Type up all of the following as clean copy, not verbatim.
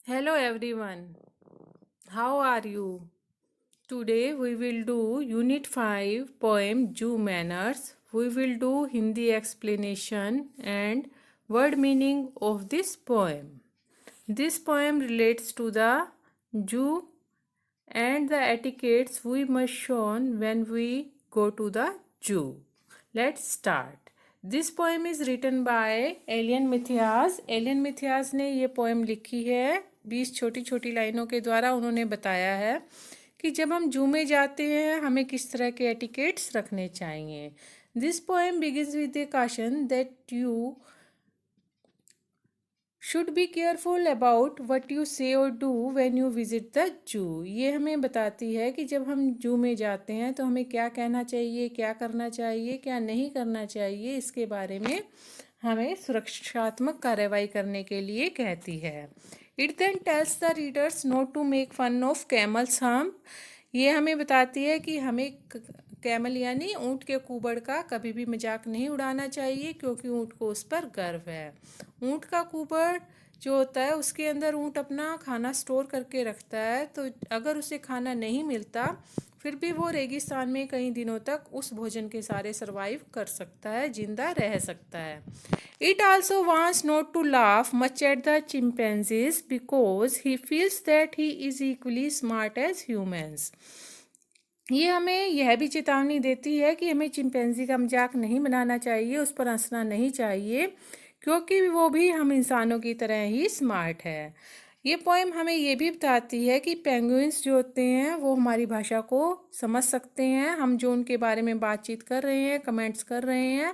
Hello everyone, how are you? Today we will do Unit 5 poem Jew Manners. We will do Hindi explanation and word meaning of this poem. This poem relates to the Jew and the etiquettes we must show when we go to the Jew. Let's start. This poem is written by Elian Mithias. Elian Mithias ने ये poem लिखी है 20 छोटी छोटी लाइनों के द्वारा. उन्होंने बताया है कि जब हम जू में जाते हैं हमें किस तरह के एटिकेट्स रखने चाहिए. This poem begins with A caution that you should be careful about what you say or do when you visit the zoo. ये हमें बताती है कि जब हम जू में जाते हैं तो हमें क्या कहना चाहिए, क्या करना चाहिए, क्या नहीं करना चाहिए, इसके बारे में हमें सुरक्षात्मक कार्रवाई करने के लिए कहती है. It then tells the readers not to make fun of camel's hump. ये हमें बताती है कि हमें कैमल यानी ऊँट के कुबड़ का कभी भी मजाक नहीं उड़ाना चाहिए क्योंकि ऊँट को उस पर गर्व है. ऊँट का कुबड़ जो होता है उसके अंदर ऊँट अपना खाना स्टोर करके रखता है, तो अगर उसे खाना नहीं मिलता फिर भी वो रेगिस्तान में कई दिनों तक उस भोजन के सारे सरवाइव कर सकता है, जिंदा रह सकता है. It also wants not to laugh much at the chimpanzees because he feels that he is equally smart as humans. ये हमें यह भी चेतावनी देती है कि हमें चिंपैंजी का मजाक नहीं बनाना चाहिए, उस पर हंसना नहीं चाहिए क्योंकि वो भी हम इंसानों की तरह ही स्मार्ट है. ये पोएम हमें ये भी बताती है कि पेंगुइन्स जो होते हैं वो हमारी भाषा को समझ सकते हैं. हम जो उनके बारे में बातचीत कर रहे हैं, कमेंट्स कर रहे हैं,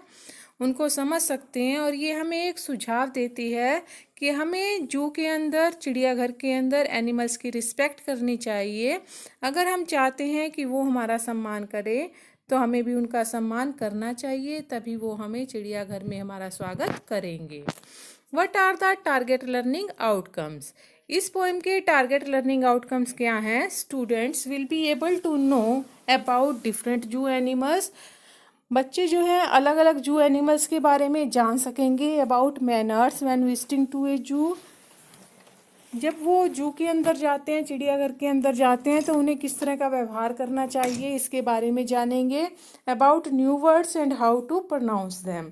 उनको समझ सकते हैं. और ये हमें एक सुझाव देती है कि हमें जू के अंदर, चिड़ियाघर के अंदर एनिमल्स की रिस्पेक्ट करनी चाहिए. अगर हम चाहते हैं कि वो हमारा सम्मान करे तो हमें भी उनका सम्मान करना चाहिए, तभी वो हमें चिड़ियाघर में हमारा स्वागत करेंगे. What are the target learning outcomes. इस पोएम के टारगेट लर्निंग आउटकम्स क्या हैं? Students will be able to know about different zoo animals. बच्चे जो हैं अलग अलग जू एनिमल्स के बारे में जान सकेंगे. About manners when visiting to a zoo. जब वो जू के अंदर जाते हैं, चिड़ियाघर के अंदर जाते हैं, तो उन्हें किस तरह का व्यवहार करना चाहिए इसके बारे में जानेंगे. About new words and how to pronounce them.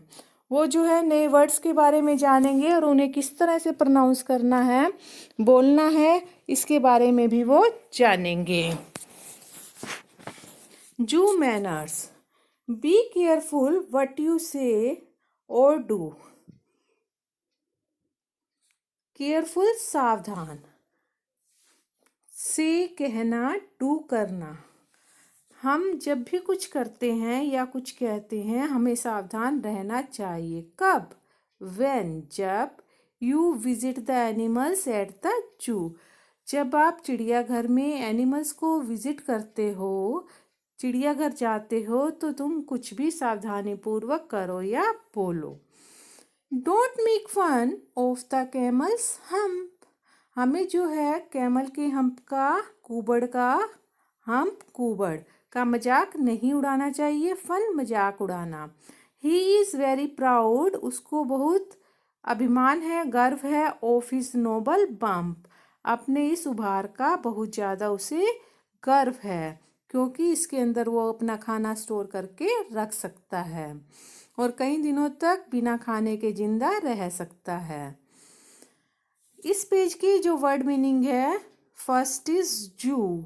वो जो है नए वर्ड्स के बारे में जानेंगे और उन्हें किस तरह से प्रोनाउंस करना है, बोलना है, इसके बारे में भी वो जानेंगे. जू manners. Be careful what you से और डू. केयरफुल सावधान. से कहना, डू करना. हम जब भी कुछ करते हैं या कुछ कहते हैं हमें सावधान रहना चाहिए. कब? व्हेन, जब. You visit the animals at the जू. जब आप चिड़ियाघर में एनिमल्स को विजिट करते हो, चिड़ियाघर जाते हो, तो तुम कुछ भी सावधानी पूर्वक करो या बोलो. Don't make fun of the camel's hump. हमें जो है कैमल के हम्प का, कुबड़ का, हम्प कुबड़ का मजाक नहीं उड़ाना चाहिए. फन मजाक उड़ाना. He is very proud. उसको बहुत अभिमान है, गर्व है. Of his noble bump. अपने इस उभार का बहुत ज़्यादा उसे गर्व है क्योंकि इसके अंदर वो अपना खाना स्टोर करके रख सकता है और कई दिनों तक बिना खाने के जिंदा रह सकता है. इस पेज की जो वर्ड मीनिंग है, फर्स्ट इज जू.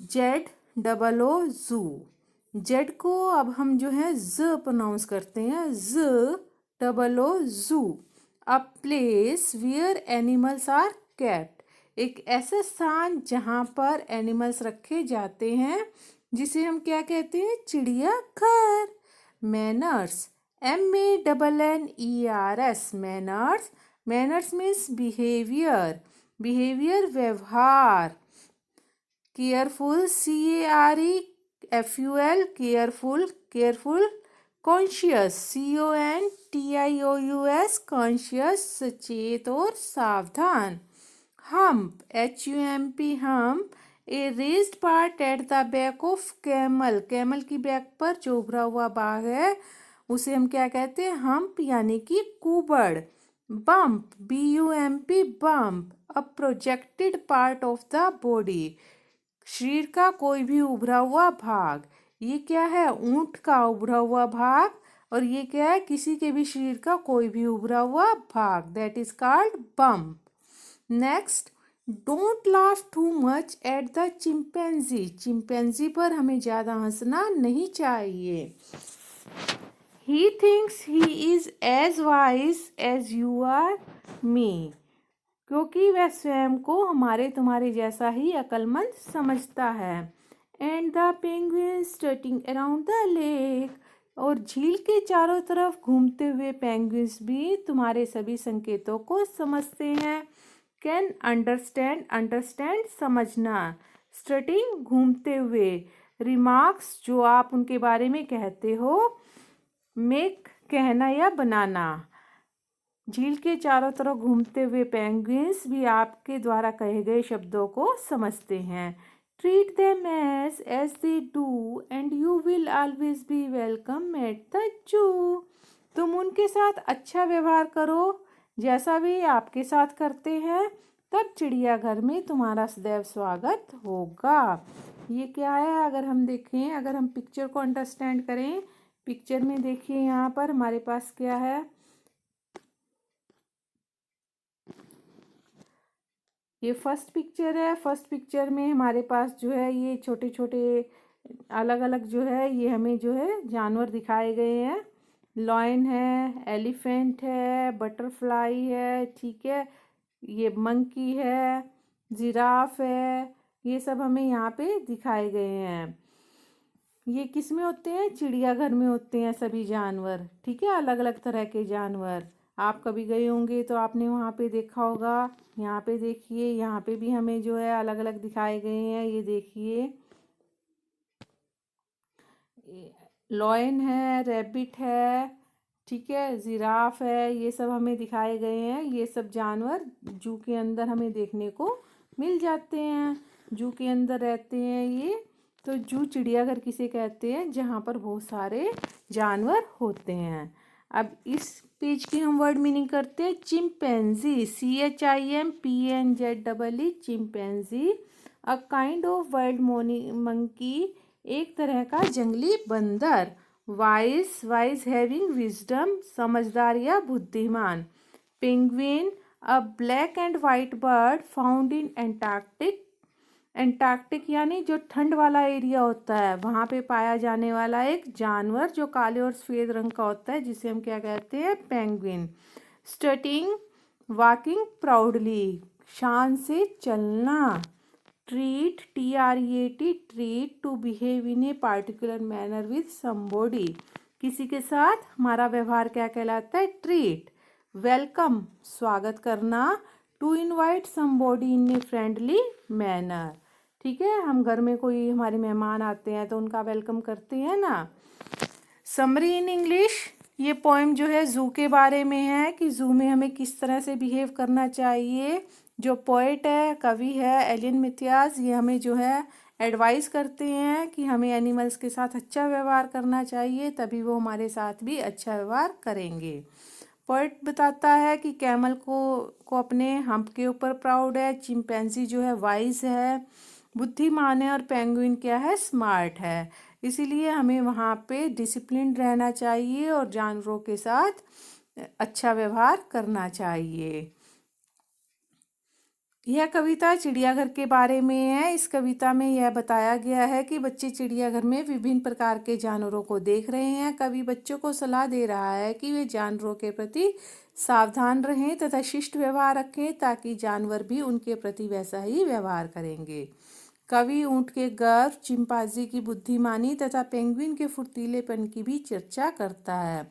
जेड डबल ओ जू. जेड को अब हम जो है ज प्रोनाउंस करते हैं. ज double o zoo. A place where animals are kept. एक ऐसा स्थान जहाँ पर एनिमल्स रखे जाते हैं जिसे हम क्या कहते हैं? चिड़ियाघर. Manners. MANNERS. Manners. Manners means behaviour. Behaviour व्यवहार. Careful. CAREFUL. Careful. Careful. Conscious. CONTIOUS. Conscious, सचेत और सावधान. Hump. HUMP. Hump. A raised part at the back of camel. Camel की बैक पर जो उभरा हुआ भाग है उसे हम क्या कहते हैं? हम्प यानी कि कुबड़. Bump, BUMP, bump, a projected part of the body, शरीर का कोई भी उभरा हुआ भाग। ये क्या है? ऊंट का उभरा हुआ भाग। और ये क्या है? किसी के भी शरीर का कोई भी उभरा हुआ भाग, that is called bump. Next, don't laugh too much at the chimpanzee, chimpanzee पर हमें ज़्यादा हंसना नहीं चाहिए। He thinks he is as wise as you are me, क्योंकि वह स्वयं को हमारे तुम्हारे जैसा ही अक्लमंद समझता है। And the penguin strutting around the lake, और झील के चारों तरफ घूमते हुए पेंगुइन्स भी तुम्हारे सभी संकेतों को समझते हैं। कैन अंडरस्टैंड, अंडरस्टैंड समझना, स्ट्रटिंग घूमते हुए, रिमार्क्स जो आप उनके बारे में कहते हो, मेक कहना या बनाना। झील के चारों तरफ घूमते हुए पेंगुइन्स भी आपके द्वारा कहे गए शब्दों को समझते हैं। Treat them as they do and you will always be welcome at the zoo, तुम उनके साथ अच्छा व्यवहार करो जैसा भी आपके साथ करते हैं, तब चिड़ियाघर में तुम्हारा सदैव स्वागत होगा। ये क्या है? अगर हम देखें, अगर हम पिक्चर को अंडरस्टैंड करें, पिक्चर में देखिए यहाँ पर हमारे पास क्या है? ये फर्स्ट पिक्चर है। फर्स्ट पिक्चर में हमारे पास जो है ये छोटे छोटे अलग अलग जो है ये हमें जो है जानवर दिखाए गए हैं। लॉयन है, एलिफेंट है, बटरफ्लाई है, ठीक है, ये मंकी है, जिराफ है, ये सब हमें यहाँ पे दिखाए गए हैं। ये किस में होते हैं? चिड़ियाघर में होते हैं सभी जानवर, ठीक है, अलग अलग तरह के जानवर। आप कभी गए होंगे तो आपने वहाँ पे देखा होगा। यहाँ पे देखिए, यहाँ पे भी हमें जो है अलग अलग दिखाए गए हैं। ये देखिए, लॉयन है, रैबिट है, ठीक है, जिराफ है, ये सब हमें दिखाए गए हैं। ये सब जानवर जू के अंदर हमें देखने को मिल जाते हैं, जू के अंदर रहते हैं ये। तो जू चिड़ियाघर किसे कहते हैं? जहाँ पर बहुत सारे जानवर होते हैं। अब इस पेज की हम वर्ड मीनिंग करते हैं। Chimpanzee, CHIMPANZEE, chimpanzee, a kind of wild monkey, एक तरह का जंगली बंदर। वाइज, वाइज हैविंग विजडम, समझदार या बुद्धिमान। Penguin, a black and white bird found in Antarctic, Antarctic यानी जो ठंड वाला एरिया होता है वहाँ पे पाया जाने वाला एक जानवर जो काले और सफ़ेद रंग का होता है, जिसे हम क्या कहते हैं? पेंगुइन। स्ट्रटिंग, वॉकिंग प्राउडली, शान से चलना। Treat, TREAT, treat, to behave in a particular manner with somebody, किसी के साथ हमारा व्यवहार क्या कहलाता है? ट्रीट। वेलकम, स्वागत करना। To invite somebody in a friendly manner, ठीक है, हम घर में कोई हमारे मेहमान आते हैं तो उनका वेलकम करते हैं ना। समरी इन इंग्लिश, ये पोएम जो है जू के बारे में है कि जू में हमें किस तरह से बिहेव करना चाहिए। जो पोएट है, कवि है एलियन मिथियास, ये हमें जो है एडवाइस करते हैं कि हमें एनिमल्स के साथ अच्छा व्यवहार करना चाहिए, तभी वो हमारे साथ भी अच्छा व्यवहार करेंगे। पोएट बताता है कि कैमल को अपने हम्प के ऊपर प्राउड है, चिंपैंजी जो है वाइज है, बुद्धिमान है, और पेंगुइन क्या है? स्मार्ट है। इसीलिए हमें वहाँ पे डिसिप्लिन रहना चाहिए और जानवरों के साथ अच्छा व्यवहार करना चाहिए। यह कविता चिड़ियाघर के बारे में है। इस कविता में यह बताया गया है कि बच्चे चिड़ियाघर में विभिन्न प्रकार के जानवरों को देख रहे हैं। कवि बच्चों को सलाह दे रहा है कि वे जानवरों के प्रति सावधान रहें तथा शिष्ट व्यवहार रखें, ताकि जानवर भी उनके प्रति वैसा ही व्यवहार करेंगे। कवि ऊंट के गर्व, चिंपांजी की बुद्धिमानी तथा पेंगुइन के फुर्तीलेपन की भी चर्चा करता है।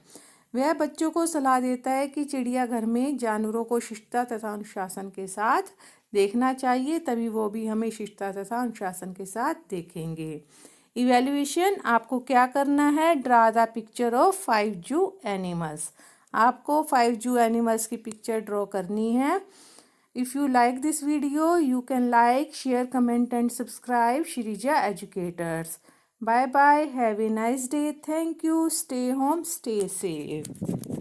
वह बच्चों को सलाह देता है कि चिड़ियाघर में जानवरों को शिष्टता तथा अनुशासन के साथ देखना चाहिए, तभी वो भी हमें शिष्टता तथा अनुशासन के साथ देखेंगे। इवैल्यूएशन, आपको क्या करना है? ड्रा द पिक्चर ऑफ 5 जू एनिमल्स, आपको 5 जू एनिमल्स की पिक्चर ड्रॉ करनी है। If you like this video, you can like, share, comment and subscribe Shirija Educators. Bye bye. Have a nice day. Thank you. Stay home. Stay safe.